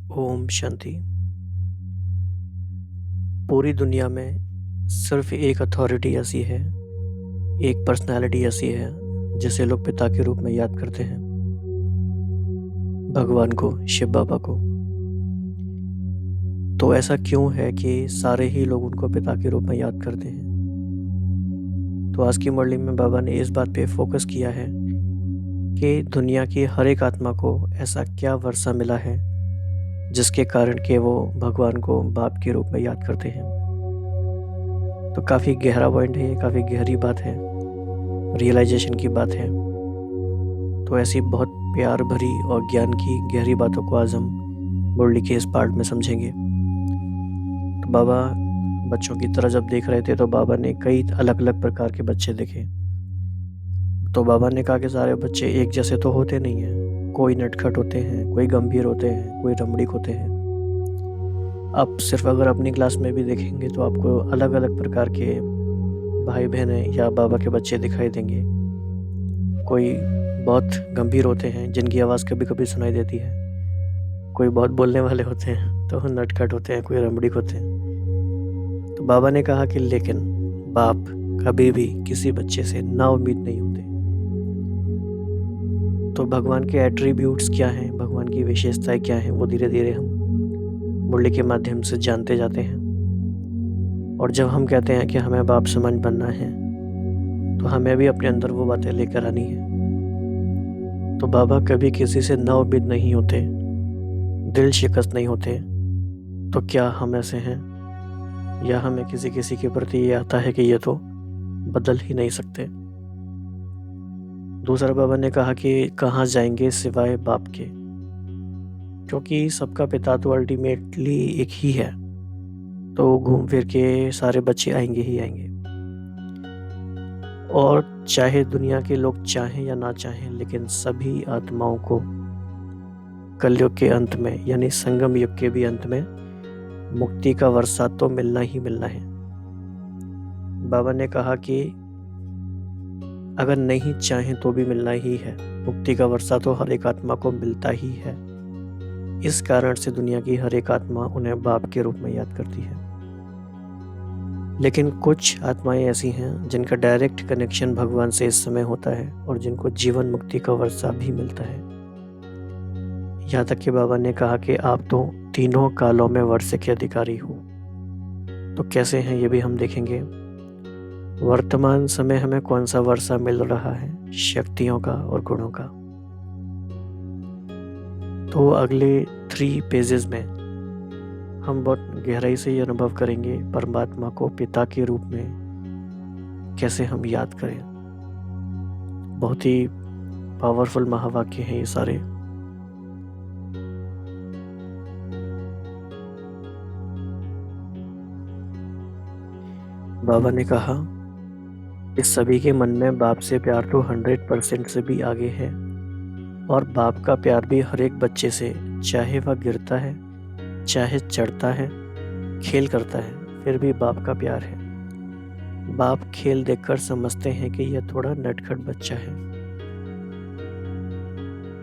ओम शांति। पूरी दुनिया में सिर्फ एक अथॉरिटी ऐसी है, एक पर्सनालिटी ऐसी है जिसे लोग पिता के रूप में याद करते हैं, भगवान को, शिव बाबा को। तो ऐसा क्यों है कि सारे ही लोग उनको पिता के रूप में याद करते हैं? तो आज की मुरली में बाबा ने इस बात पे फोकस किया है कि दुनिया की हर एक आत्मा को ऐसा क्या वर्षा मिला है जिसके कारण के वो भगवान को बाप के रूप में याद करते हैं। तो काफ़ी गहरा पॉइंट है ये, काफ़ी गहरी बात है, रियलाइजेशन की बात है। तो ऐसी बहुत प्यार भरी और ज्ञान की गहरी बातों को आज हम मुरली के इस पार्ट में समझेंगे। तो बाबा बच्चों की तरह जब देख रहे थे तो बाबा ने कई अलग अलग प्रकार के बच्चे देखे। तो बाबा ने कहा कि सारे बच्चे एक जैसे तो होते नहीं हैं, कोई नटखट होते हैं, कोई गंभीर होते हैं, कोई रमणीक होते हैं। आप सिर्फ अगर अपनी क्लास में भी देखेंगे तो आपको अलग अलग प्रकार के भाई बहनें या बाबा के बच्चे दिखाई देंगे। कोई बहुत गंभीर होते हैं जिनकी आवाज़ कभी कभी सुनाई देती है, कोई बहुत बोलने वाले होते हैं तो नटखट होते हैं, कोई रमणीक होते हैं। तो बाबा ने कहा कि लेकिन बाप कभी भी किसी बच्चे से ना उम्मीद नहीं होते। तो भगवान के एट्रीब्यूट्स क्या हैं, भगवान की विशेषताएं क्या हैं, वो धीरे धीरे हम मुरली के माध्यम से जानते जाते हैं। और जब हम कहते हैं कि हमें बाप समान बनना है तो हमें भी अपने अंदर वो बातें लेकर आनी है। तो बाबा कभी किसी से ना उम्मीद नहीं होते, दिल शिकस्त नहीं होते। तो क्या हम ऐसे हैं, या हमें किसी किसी के प्रति ये आता है कि ये तो बदल ही नहीं सकते। दूसरा बाबा ने कहा कि कहाँ जाएंगे सिवाय बाप के, क्योंकि सबका पिता तो अल्टीमेटली एक ही है। तो घूम फिर के सारे बच्चे आएंगे ही आएंगे। और चाहे दुनिया के लोग चाहें या ना चाहें, लेकिन सभी आत्माओं को कलयुग के अंत में यानी संगम युग के भी अंत में मुक्ति का वर्षा तो मिलना ही मिलना है। बाबा ने कहा कि अगर नहीं चाहें तो भी मिलना ही है, मुक्ति का वर्षा तो हर एक आत्मा को मिलता ही है। इस कारण से दुनिया की हर एक आत्मा उन्हें बाप के रूप में याद करती है। लेकिन कुछ आत्माएं ऐसी हैं जिनका डायरेक्ट कनेक्शन भगवान से इस समय होता है और जिनको जीवन मुक्ति का वर्षा भी मिलता है। यहाँ तक कि बाबा ने कहा कि आप तो तीनों कालों में वर्षे के अधिकारी हो। तो कैसे हैं ये भी हम देखेंगे। वर्तमान समय हमें कौन सा वर्षा मिल रहा है, शक्तियों का और गुणों का। तो अगले 3 पेजेस में हम बहुत गहराई से ये अनुभव करेंगे परमात्मा को पिता के रूप में कैसे हम याद करें। बहुत ही पावरफुल महावाक्य हैं ये सारे। बाबा ने कहा कि सभी के मन में बाप से प्यार तो 100% से भी आगे है, और बाप का प्यार भी हर एक बच्चे से, चाहे वह गिरता है, चाहे चढ़ता है, खेल करता है, फिर भी बाप का प्यार है। बाप खेल देखकर समझते हैं कि यह थोड़ा नटखट बच्चा है।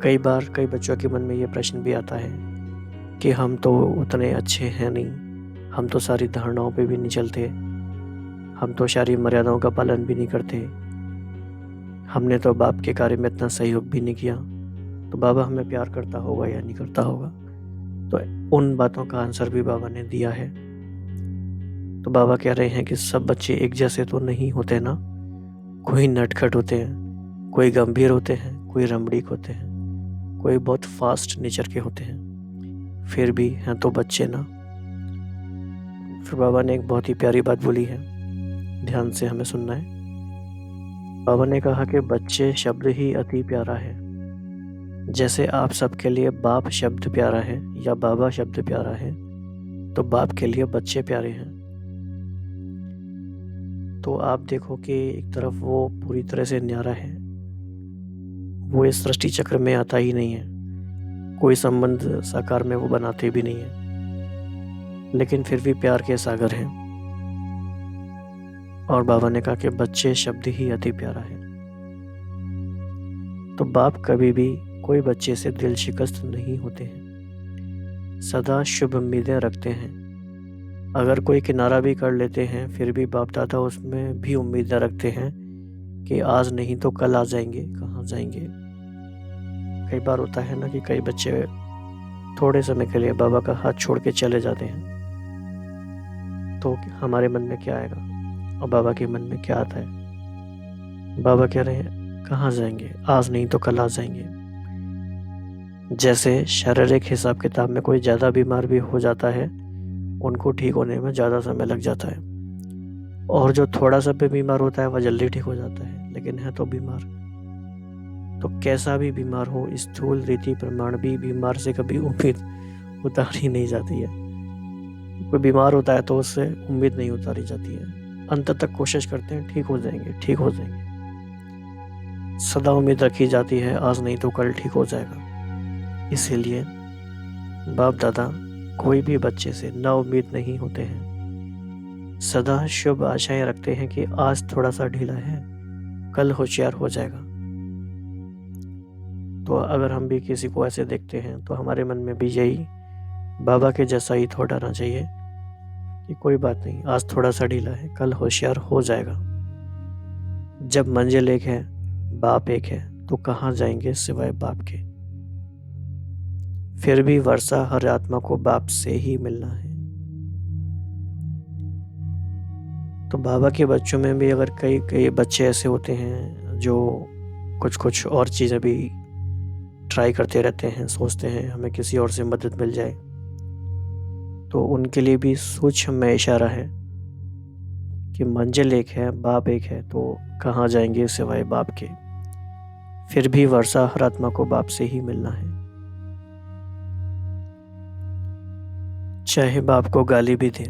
कई बार कई बच्चों के मन में ये प्रश्न भी आता है कि हम तो उतने अच्छे हैं नहीं, हम तो सारी धारणाओं पे भी नहीं चलते, हम तो सारी मर्यादाओं का पालन भी नहीं करते, हमने तो बाप के कार्य में इतना सहयोग भी नहीं किया, तो बाबा हमें प्यार करता होगा या नहीं करता होगा। तो उन बातों का आंसर भी बाबा ने दिया है। तो बाबा कह रहे हैं कि सब बच्चे एक जैसे तो नहीं होते ना, कोई नटखट होते हैं, कोई गंभीर होते हैं, कोई रमणीक होते हैं, कोई बहुत फास्ट नेचर के होते हैं, फिर भी हैं तो बच्चे ना। फिर बाबा ने एक बहुत ही प्यारी बात बोली है, ध्यान से हमें सुनना है। बाबा ने कहा कि बच्चे शब्द ही अति प्यारा है। जैसे आप सबके लिए बाप शब्द प्यारा है या बाबा शब्द प्यारा है, तो बाप के लिए बच्चे प्यारे हैं। तो आप देखो कि एक तरफ वो पूरी तरह से न्यारा है, वो इस सृष्टि चक्र में आता ही नहीं है, कोई संबंध साकार में वो बनाते भी नहीं है, लेकिन फिर भी प्यार के सागर हैं। और बाबा ने कहा कि बच्चे शब्द ही अति प्यारा है। तो बाप कभी भी कोई बच्चे से दिल शिकस्त नहीं होते हैं। सदा शुभ उम्मीदें रखते हैं। अगर कोई किनारा भी कर लेते हैं फिर भी बाप दादा उसमें भी उम्मीदें रखते हैं कि आज नहीं तो कल आ जाएंगे। कहाँ जाएंगे? कई बार होता है ना कि कई बच्चे थोड़े समय के लिए बाबा का हाथ छोड़ के चले जाते हैं, तो हमारे मन में क्या आएगा और बाबा के मन में क्या आता है? बाबा कह रहे हैं कहाँ जाएंगे, आज नहीं तो कल आ जाएंगे। जैसे शारीरिक हिसाब किताब में कोई ज़्यादा बीमार भी हो जाता है, उनको ठीक होने में ज़्यादा समय लग जाता है, और जो थोड़ा सा भी बीमार होता है वह जल्दी ठीक हो जाता है, लेकिन है तो बीमार। तो कैसा भी बीमार हो, स्थूल रीति प्रमाण भी बीमार से कभी उम्मीद उतारी नहीं जाती है। कोई बीमार होता है तो उससे उम्मीद नहीं उतारी जाती है, अंत तक कोशिश करते हैं ठीक हो जाएंगे, ठीक हो जाएंगे। सदा उम्मीद रखी जाती है आज नहीं तो कल ठीक हो जाएगा। इसीलिए बाप दादा कोई भी बच्चे से ना उम्मीद नहीं होते हैं, सदा शुभ आशाएं रखते हैं कि आज थोड़ा सा ढीला है, कल होशियार हो जाएगा। तो अगर हम भी किसी को ऐसे देखते हैं तो हमारे मन में भी यही बाबा के जैसा ही थॉट आना चाहिए कि कोई बात नहीं, आज थोड़ा सा ढीला है, कल होशियार हो जाएगा। जब मंजिल एक है, बाप एक है, तो कहाँ जाएंगे सिवाय बाप के। फिर भी वर्षा हर आत्मा को बाप से ही मिलना है। तो बाबा के बच्चों में भी अगर कई कई बच्चे ऐसे होते हैं जो कुछ और चीज़ें भी ट्राई करते रहते हैं, सोचते हैं हमें किसी और से मदद मिल जाए, तो उनके लिए भी सूक्ष्म में इशारा है कि मंजिल एक है, बाप एक है, तो कहाँ जाएंगे सिवाय बाप के। फिर भी वर्षा हर आत्मा को बाप से ही मिलना है। चाहे बाप को गाली भी दे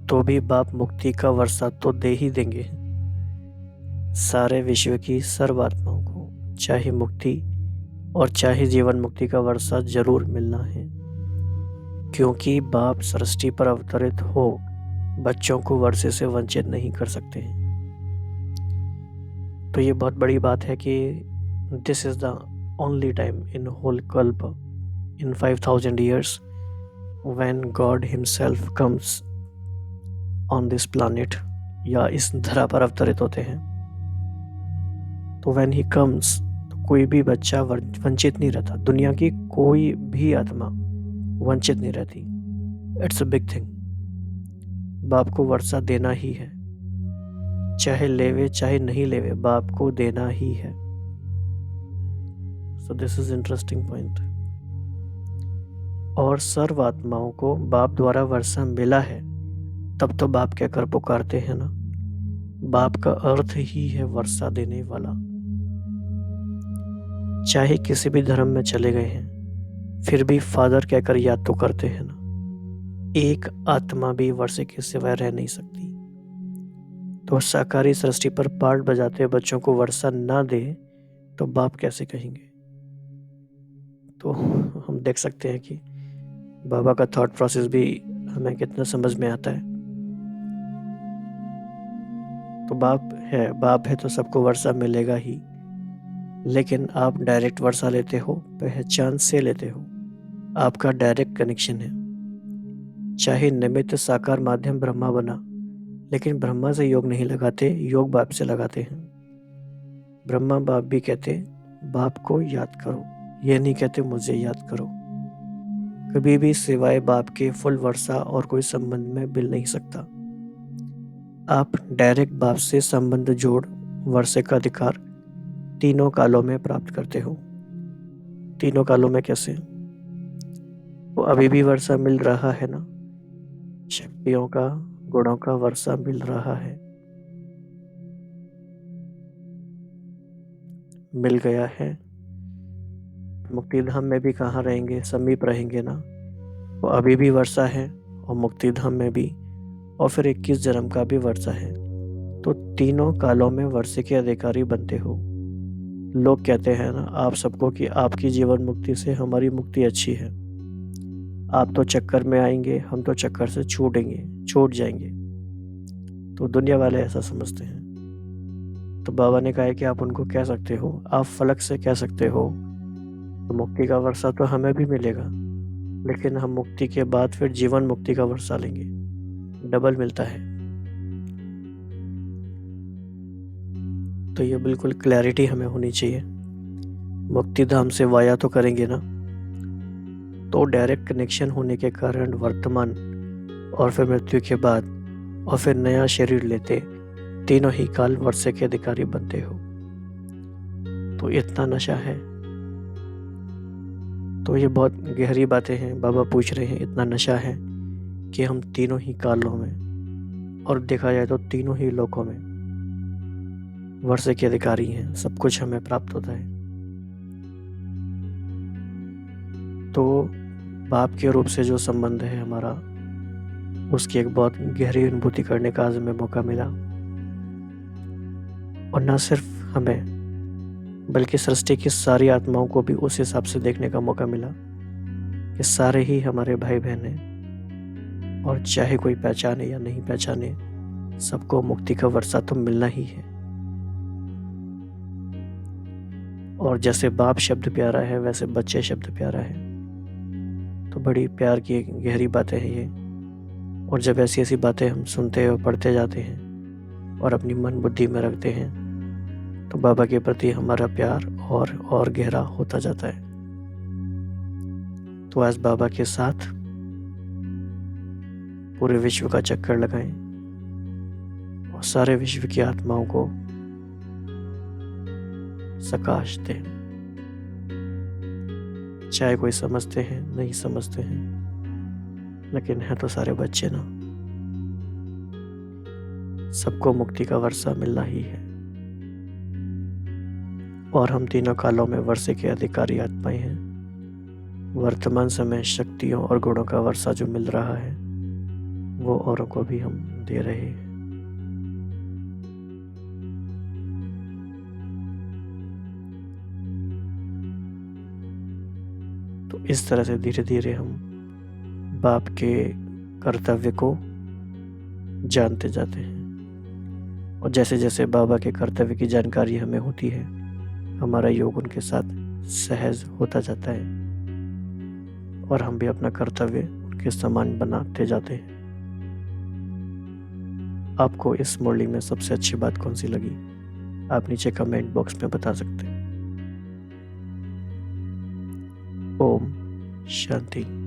तो भी बाप मुक्ति का वर्षा तो दे ही देंगे। सारे विश्व की सर्व आत्माओं को चाहे मुक्ति और चाहे जीवन मुक्ति का वर्षा जरूर मिलना है, क्योंकि बाप सृष्टि पर अवतरित हो बच्चों को वर्षे से वंचित नहीं कर सकते हैं। तो ये बहुत बड़ी बात है कि this is the only time in whole कल्प in 5000 years when God himself comes on this planet, या इस धरा पर अवतरित होते हैं। तो when he comes तो कोई भी बच्चा वंचित नहीं रहता, दुनिया की कोई भी आत्मा वंचित नहीं रहती। It's a big thing. बाप को वर्षा देना ही है, चाहे लेवे चाहे नहीं लेवे, बाप को देना ही है। So this is interesting point. और सर्व आत्माओं को बाप द्वारा वर्षा मिला है, तब तो बाप कहकर पुकारते हैं ना। बाप का अर्थ ही है वर्षा देने वाला। चाहे किसी भी धर्म में चले गए हैं, फिर भी फादर कहकर याद तो करते हैं ना। एक आत्मा भी वर्षे के सिवाय रह नहीं सकती। तो साकारी सृष्टि पर पार्ट बजाते बच्चों को वर्षा ना दे तो बाप कैसे कहेंगे? तो हम देख सकते हैं कि बाबा का थॉट प्रोसेस भी हमें कितना समझ में आता है। तो बाप है तो सबको वर्षा मिलेगा ही, लेकिन आप डायरेक्ट वर्षा लेते हो, पहचान से लेते हो, आपका डायरेक्ट कनेक्शन है। चाहे निमित्त साकार माध्यम ब्रह्मा बना, लेकिन ब्रह्मा से योग नहीं लगाते, योग बाप से लगाते हैं। ब्रह्मा बाप भी कहते बाप को याद करो, ये नहीं कहते मुझे याद करो। कभी भी सिवाय बाप के फुल वर्षा और कोई संबंध में मिल नहीं सकता। आप डायरेक्ट बाप से संबंध जोड़ वर्षे का अधिकार तीनों कालों में प्राप्त करते हो। तीनों कालों में कैसे? वो अभी भी वर्षा मिल रहा है ना, शक्तियों का, गुणों का वर्षा मिल रहा है, मिल गया है। मुक्ति धाम में भी कहाँ रहेंगे, समीप रहेंगे ना। वो अभी भी वर्षा है और मुक्ति धाम में भी, और फिर 21 जन्म का भी वर्षा है। तो तीनों कालों में वर्षे के अधिकारी बनते हो। लोग कहते हैं ना आप सबको कि आपकी जीवन मुक्ति से हमारी मुक्ति अच्छी है, आप तो चक्कर में आएंगे, हम तो चक्कर से छूट जाएंगे। तो दुनिया वाले ऐसा समझते हैं। तो बाबा ने कहा है कि आप उनको कह सकते हो, आप फलक से कह सकते हो, तो मुक्ति का वर्षा तो हमें भी मिलेगा। लेकिन हम मुक्ति के बाद फिर जीवन मुक्ति का वर्षा लेंगे, डबल मिलता है। तो ये बिल्कुल क्लैरिटी हमें होनी चाहिए। मुक्ति धाम से वाया तो करेंगे ना, तो डायरेक्ट कनेक्शन होने के कारण वर्तमान और फिर मृत्यु के बाद और फिर नया शरीर लेते तीनों ही काल वर्षे के अधिकारी बनते हो। तो इतना नशा है। तो ये बहुत गहरी बातें हैं। बाबा पूछ रहे हैं इतना नशा है कि हम तीनों ही कालों में और देखा जाए तो तीनों ही लोकों में वर्षे के अधिकारी हैं, सब कुछ हमें प्राप्त होता है। तो बाप के रूप से जो संबंध है हमारा, उसकी एक बहुत गहरी अनुभूति करने का आज हमें मौका मिला। और न सिर्फ हमें बल्कि सृष्टि की सारी आत्माओं को भी उस हिसाब से देखने का मौका मिला कि सारे ही हमारे भाई बहन हैं, और चाहे कोई पहचाने या नहीं पहचाने, सबको मुक्ति का वर्षा तो मिलना ही है। और जैसे बाप शब्द प्यारा है वैसे बच्चे शब्द प्यारा है। तो बड़ी प्यार की गहरी बातें हैं ये। और जब ऐसी ऐसी बातें हम सुनते और पढ़ते जाते हैं और अपनी मन बुद्धि में रखते हैं, तो बाबा के प्रति हमारा प्यार और गहरा होता जाता है। तो आज बाबा के साथ पूरे विश्व का चक्कर लगाएं और सारे विश्व की आत्माओं को सकाश दें। चाहे कोई समझते हैं नहीं समझते हैं, लेकिन है तो सारे बच्चे ना। सबको मुक्ति का वर्षा मिलना ही है। और हम तीनों कालों में वर्षे के अधिकारी आत्माएं हैं। वर्तमान समय शक्तियों और गुणों का वर्षा जो मिल रहा है वो औरों को भी हम दे रहे हैं। तो इस तरह से धीरे धीरे हम बाप के कर्तव्य को जानते जाते हैं। और जैसे जैसे बाबा के कर्तव्य की जानकारी हमें होती है, हमारा योग उनके साथ सहज होता जाता है और हम भी अपना कर्तव्य उनके समान बनाते जाते हैं। आपको इस मुरली में सबसे अच्छी बात कौन सी लगी, आप नीचे कमेंट बॉक्स में बता सकते हैं। ओम शांति।